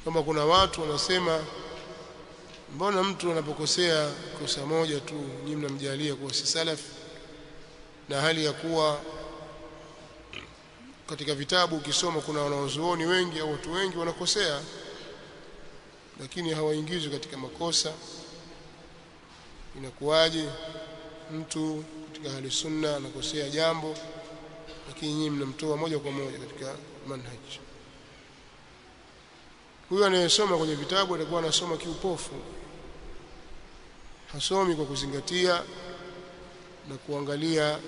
kama kuna watu wanasema mbona mtu anapokosea kosa moja tu nyinyi mnamjalia kuwa si salaf, na hali ya kuwa katika vitabu ukisoma kuna wanazuoni wengi au watu wengi wanakosea lakini hawaingizwi katika makosa. Inakuwaje mtu katika ahli sunna anakosea jambo lakini nyinyi mnamtoa moja kwa moja katika manhaj? Huyo anayesoma kwenye vitabu atakuwa anasoma kiupofu, hasomi kwa kuzingatia na kuangalia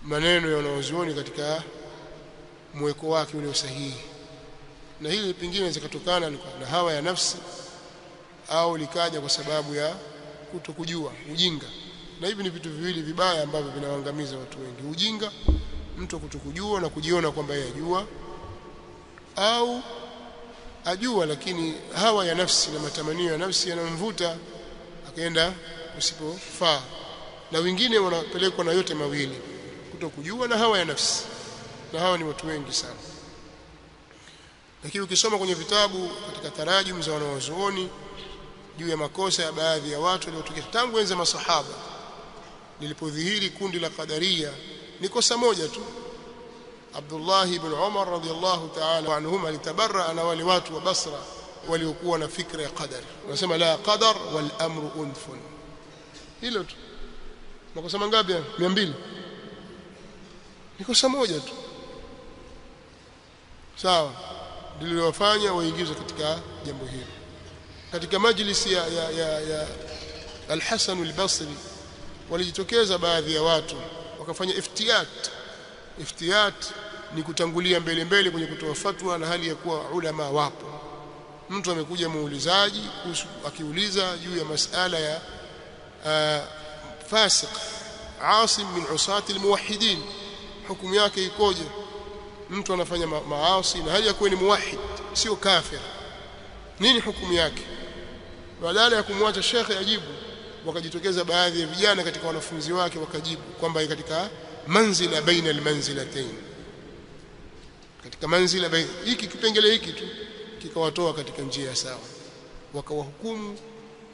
maneno ya wanazuoni katika mweko wake ule sahihi. Na hili pengine zikatokana na hawa ya nafsi au likaja kwa sababu ya kutokujua, ujinga. Na hivi ni vitu viwili vibaya ambavyo vinawaangamiza watu wengi: ujinga, mtu kutokujua na kujiona kwamba yeye ajua, au ajua lakini hawa ya nafsi na matamanio ya nafsi yanamvuta akaenda usipofaa. Na wengine wanapelekwa na yote mawili, kutokujua na hawa ya nafsi, na hawa ni watu wengi sana. Lakini ukisoma kwenye vitabu katika tarajum za wanazuoni juu ya makosa ya baadhi ya watu waliotokea tangu enzi masahaba, lilipodhihiri kundi la Qadariya, ni kosa moja tu. Abdullah ibn Umar radhiyallahu ta'ala anhuma alitabarra na wale watu wa Basra waliokuwa na fikra ya qadar, wanasema la qadar wal amru unfun. Hilo tu. Makosa mangapi? 200. Ni kosa moja tu, sawa, ndilo wafanya waingize katika jambo hili. Katika majlisi ya Al-Hasan al-Basri walijitokeza baadhi ya watu wakafanya iftiyat ni kutangulia mbele kwenye kutoa fatwa na hali ya kuwa ulama wapo. Mtu amekuja muulizaji akiuliza juu ya masala ya fasiq asim min usati almuwahhidin, hukumu yake ikoje? Mtu anafanya maasi na hali ya kuwa ni muwahhid, sio kafir, nini hukumu yake? Badala ya kumwacha shekhe ajibu, wakajitokeza baadhi ya vijana katika wanafunzi wake wakajibu kwamba katika manzila baina almanzilatayn, katika manzila baina hiki kipengele hiki tu kikawatoa katika njia sawa, wakawahukumu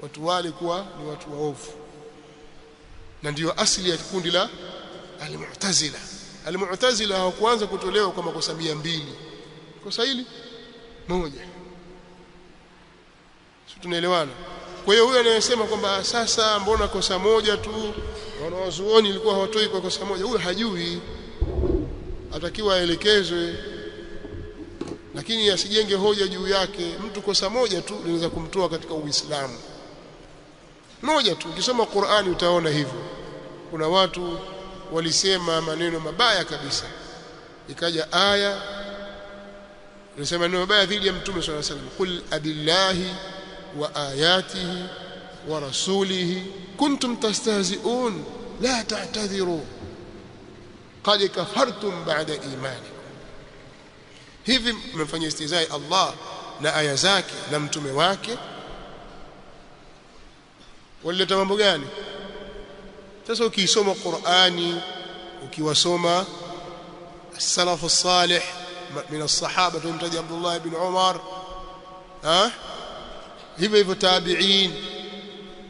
watu wale kuwa ni watu waovu. Na ndiyo asili ya kundi la al-Mu'tazila. Al-Mu'tazila hawakuanza kutolewa kwa makosa 200, kosa hili moja. Sisi tunaelewana? Kwa hiyo huyo anayesema kwamba sasa mbona kosa moja tu wanawazuoni ilikuwa hawatoi kwa kosa moja, huyo hajui, atakiwa aelekezwe, lakini asijenge hoja juu yake. Mtu kosa moja tu linaweza kumtoa katika Uislamu, moja tu. Ukisoma Qur'ani utaona hivyo. Kuna watu walisema maneno mabaya kabisa, ikaja aya inasema maneno mabaya dhidi ya Mtume sallallahu alaihi wasallam, qul abillahi wa ayatihi wa rasulihi kuntum tastahzi'un la ta'tadhiru qad kafartum ba'da imanikum. Hivi mmefanya istizai Allah na aya zake na mtume wake, walileta mambo gani? Sasa ukisoma Qur'ani, ukiwasoma as-salaf as-salih min as-sahaba, tumtaja Abdullah ibn Umar, hivyo tabi'in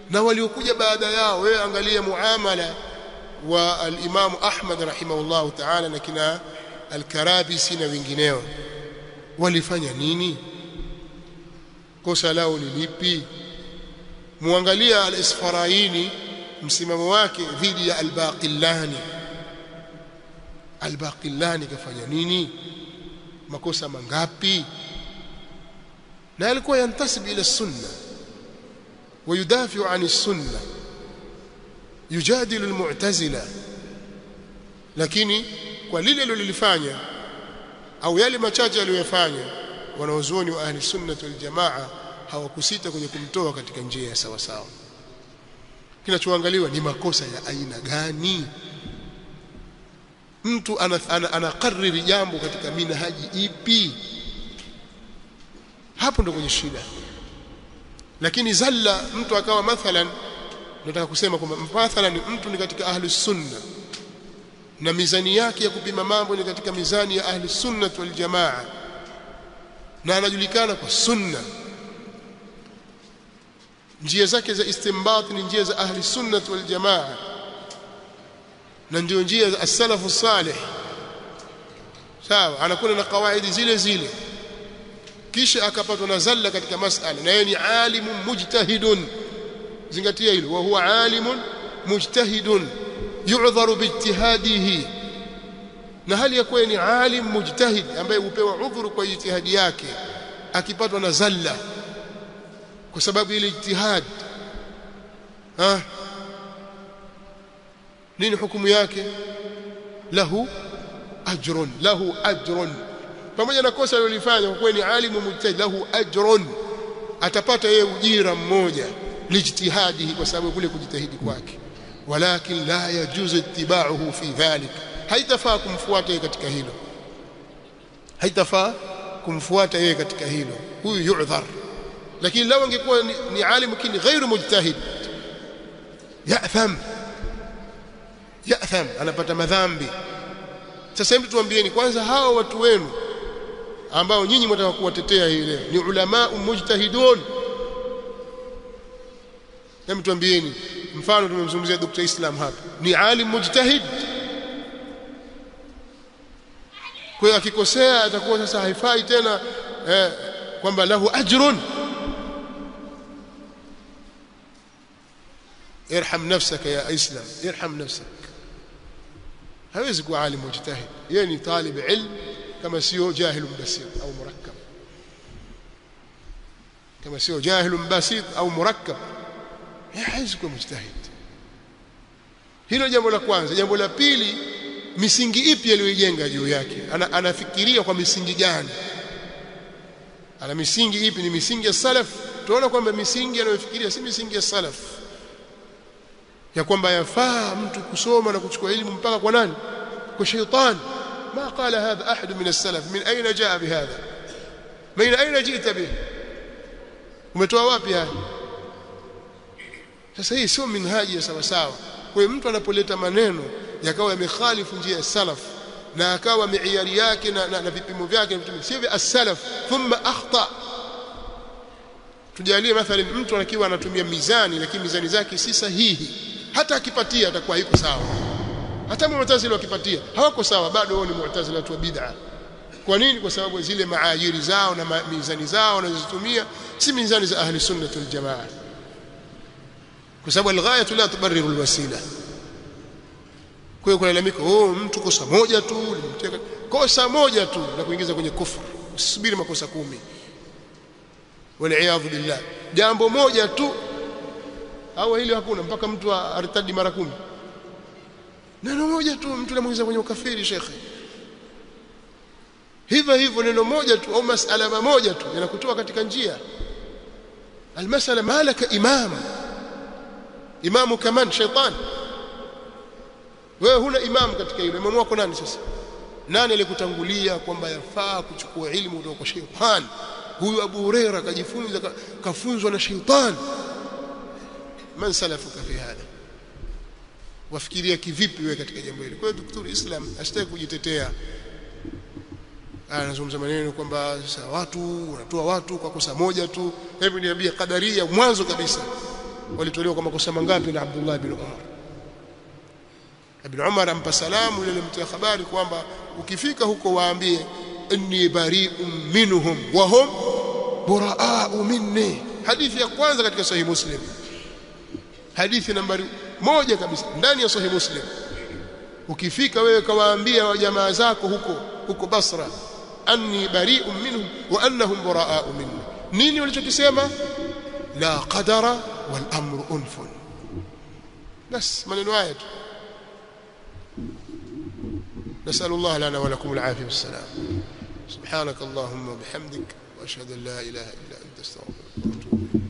na waliokuja baada yao, wewe angalia muamala wa al-Imam Ahmad rahimahullah ta'ala na kina al-Karabisi na wengineo, walifanya nini? Kosa lao ni lipi? Muangalia al-Isfaraini, msimamo wake dhidi ya al-Baqillani. Al-Baqillani kafanya nini? Makosa mangapi? Na alikuwa yantasib ila sunna wa yudafi'u 'ani sunna, yujadilu al-Mu'tazila, lakini kwa lile alilofanya au yale machache aliyofanya, wanaozuoni wa ahli sunna wal jamaa hawakusita kwenye kumtoa katika njia ya sawa sawa. Kinachoangaliwa ni makosa ya aina gani, mtu anakariri jambo katika minhaji ipi, hapo ndo kwenye shida. Lakini zalla mtu akawa mathalan, nataka kusema kwamba mathalan mtu ni katika ahli sunna na mizani yake ya kupima mambo ni katika mizani ya ahli sunna wal jamaa, na anajulikana kwa sunna. Njia zake za istinbat ni njia za ahli sunnah wal jamaa, na ndio njia za as-salafu salih. Sawa, anakuwa na kawaidi zile zile, kisha akapatwa na zalla katika masala, na yeye ni alimun mujtahidun. Zingatia hilo, wa huwa alimun mujtahidun yu'dharu biijtihadihi, na hali ya kuwa ni alim mujtahid ambaye hupewa udhuru kwa ijtihadi yake akipatwa na zalla kwa sababu ile ijtihad, nini hukumu yake? Lahu ajrun, pamoja na kosa alilofanya kwa kuwa ni alimu mujtahid, lahu ajrun, atapata yeye ujira mmoja lijtihadihi, kwa sababu kule kujitahidi kwake. Walakin la yajuzu ittiba'uhu fi dhalik, haitafaa kumfuata yeye katika hilo, huyu yu'dhar. Lakini lao angekuwa ni alim lakini ghairu mujtahid, ya'tham, anapata madhambi. Sasa hebu tuambieni kwanza, hao watu wenu ambao nyinyi mtaka kuwatetea hii leo ni ulama mujtahidun. Hebu tuambieni, mfano tumemzungumzia Dr. Islam hapa, ni alim mujtahid. Kwa hiyo akikosea atakuwa sasa haifai tena kwamba lahu ajrun. irham nafsaka ya Islam, irham nafsak. hawezi kuwa alim mujtahid, yeye ni talib ilm kama sio jahil basit au murakkab, kama sio jahil basit au murakkab, hawezi kuwa mujtahid. Hilo jambo la kwanza. Jambo la pili, misingi ipi aliyojenga juu yake? Anafikiria kwa misingi gani? Ana misingi ipi? Ni misingi ya salaf? Tunaona kwamba misingi anayofikiria si misingi ya salaf, ya kwamba yafaa mtu kusoma na kuchukua elimu mpaka kwa nani? Kwa shaytan. ما قال هذا أحد من السلف. من أين جاء بهذا؟ من أين جئت به؟ umetoa wapi haya? Sasa hii sio minhaji ya sawa sawa. Kwa hiyo mtu anapolieta maneno yakawa yamekhalifu njia ya salaf na akawa miiari yake na vipimo vyake sio vya as-salaf, thumma akhta. Tujalie mathalan mtu anakiwa anatumia mizani lakini mizani zake si sahihi, hata akipatia atakuwa haiko sawa. Hata mu'tazila wakipatia hawako sawa, bado wao ni mu'tazila tu bid'a. Kwa nini? Kwa sababu zile maajiri zao na mizani zao wanazotumia si mizani za ahli sunnah wal jamaa, kwa sababu al-ghayatu la tubarriru al-wasila. Kwa hiyo kulalamika mtu kosa moja tu, kosa moja tu na kuingiza kwenye kufuru, usisubiri makosa 10. Wal-iyadhu billah, jambo moja tu au hilo hakuna mpaka mtu artadi mara 10. Neno moja tu mtu anamuingiza kwenye ukafiri shekhi. Hivyo neno moja tu au masala moja tu yanakutoa katika njia. Almasala malaka imamu kaman shaytan. Wewe huna imam katika hilo. Imamu wako nani sasa? Nani alikutangulia kwamba yafaa kuchukua elimu kutoka kwa shaytan? Huyu Abu Huraira kafunzwa na shaytan. Man salafuka fi hada? Wafikiria kivipi wewe katika jambo hili? Kwa hiyo Dr. Islam asitaki kujitetea. Anazungumza maneno kwamba sasa watu unatoa watu kwa kosa moja tu. Hebu niambie, Qadaria mwanzo kabisa walitolewa kwa makosa mangapi na Abdullah ibn Umar? Ibn Umar ampa salamu yule mtu wa habari kwamba ukifika huko waambie inni bari'un minhum wa hum buraa'u minni. Hadithi ya kwanza katika Sahih Muslim, hadithi nambari 1 kabisa ndani ya Sahih Muslim. Ukifika wewe kawaambia wa jamaa zako huko Basra, anni bari'un minhum wa annahum buraa'u minni. Nini walichokisema? La qadara wal amru unfun. bas maneno haya tu. نسأل الله لنا ولكم العافية والسلام. سبحانك اللهم وبحمدك وأشهد أن لا إله إلا أنت استغفرك وأتوب إليك.